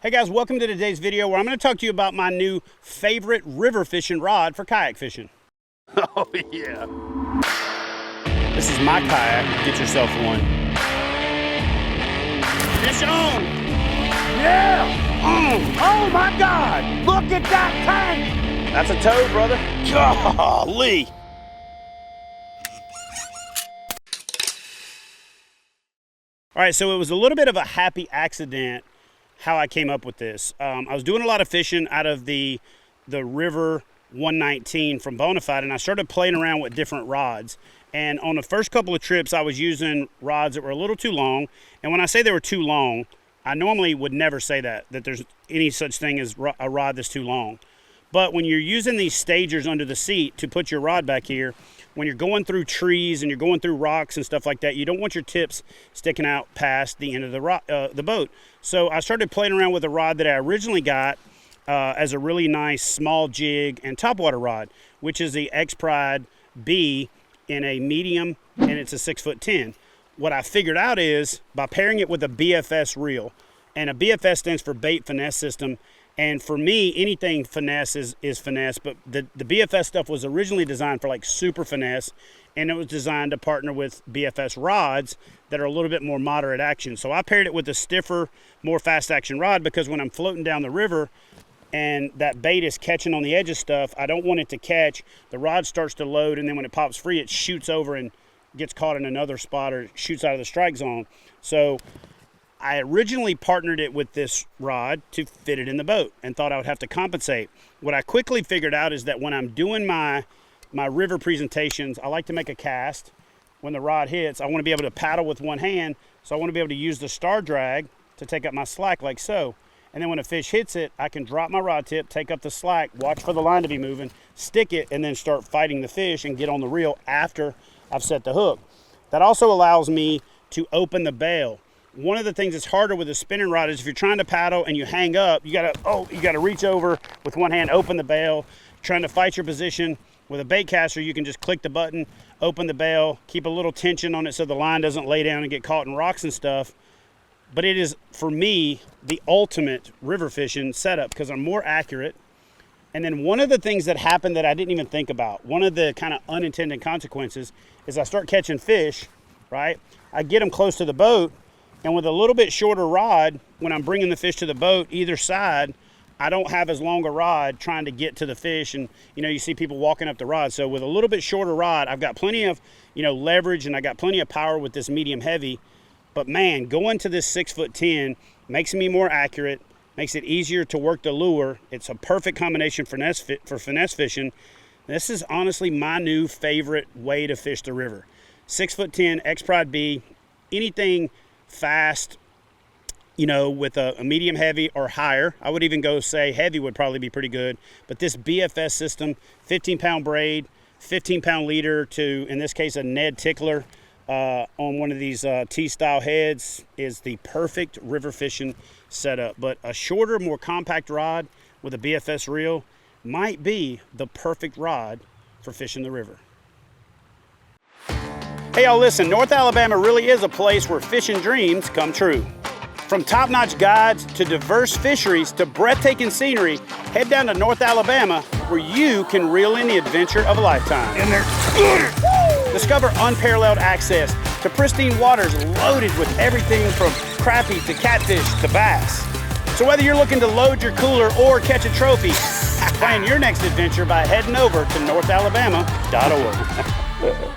Hey guys, welcome to today's video where I'm going to talk to you about my new favorite river fishing rod for kayak fishing. Oh yeah. This is my kayak. Get yourself one. Fish on! Yeah! Oh my God! Look at that tank! That's a toad, brother. Golly! All right, so it was a little bit of a happy accident how I came up with this. I was doing a lot of fishing out of the River 119 from Bonafide, and I started playing around with different rods. And on the first couple of trips, I was using rods that were a little too long. And when I say they were too long, I normally would never say that there's any such thing as a rod that's too long. But when you're using these stagers under the seat to put your rod back here, when you're going through trees and you're going through rocks and stuff like that, you don't want your tips sticking out past the end of the boat. So I started playing around with a rod that I originally got as a really nice small jig and topwater rod, which is the X-Pride B in a medium, and it's a 6'10". What I figured out is by pairing it with a BFS reel, and a BFS stands for bait finesse system. And for me, anything finesse is finesse, but the BFS stuff was originally designed for like super finesse, and it was designed to partner with BFS rods that are a little bit more moderate action. So I paired it with a stiffer, more fast action rod because when I'm floating down the river and that bait is catching on the edge of stuff, I don't want it to catch. The rod starts to load, and then when it pops free, it shoots over and gets caught in another spot or shoots out of the strike zone. So I originally partnered it with this rod to fit it in the boat and thought I would have to compensate. What I quickly figured out is that when I'm doing my river presentations, I like to make a cast. When the rod hits, I want to be able to paddle with one hand, so I want to be able to use the star drag to take up my slack like so. And then when a fish hits it, I can drop my rod tip, take up the slack, watch for the line to be moving, stick it, and then start fighting the fish and get on the reel after I've set the hook. That also allows me to open the bail. One of the things that's harder with a spinning rod is if you're trying to paddle and you hang up, you gotta reach over with one hand, open the bail. Trying to fight your position with a bait caster, you can just click the button, open the bail, keep a little tension on it so the line doesn't lay down and get caught in rocks and stuff. But it is, for me, the ultimate river fishing setup because I'm more accurate. And then one of the things that happened that I didn't even think about, one of the kind of unintended consequences is I start catching fish, right? I get them close to the boat, and with a little bit shorter rod, when I'm bringing the fish to the boat, either side, I don't have as long a rod trying to get to the fish. And, you see people walking up the rod. So with a little bit shorter rod, I've got plenty of, leverage, and I got plenty of power with this medium heavy. But man, going to this 6'10" makes me more accurate, makes it easier to work the lure. It's a perfect combination for finesse fishing. This is honestly my new favorite way to fish the river. 6'10", X-Pride B, anything fast, with a medium heavy or higher. I would even go say heavy would probably be pretty good. But this BFS system, 15-pound braid, 15-pound leader to, in this case, a Ned tickler on one of these T-style heads is the perfect river fishing setup. But a shorter, more compact rod with a BFS reel might be the perfect rod for fishing the river. Hey y'all, listen, North Alabama really is a place where fishing dreams come true. From top-notch guides to diverse fisheries to breathtaking scenery, head down to North Alabama where you can reel in the adventure of a lifetime. And they're good. Discover unparalleled access to pristine waters loaded with everything from crappie to catfish to bass. So whether you're looking to load your cooler or catch a trophy, plan your next adventure by heading over to northalabama.org.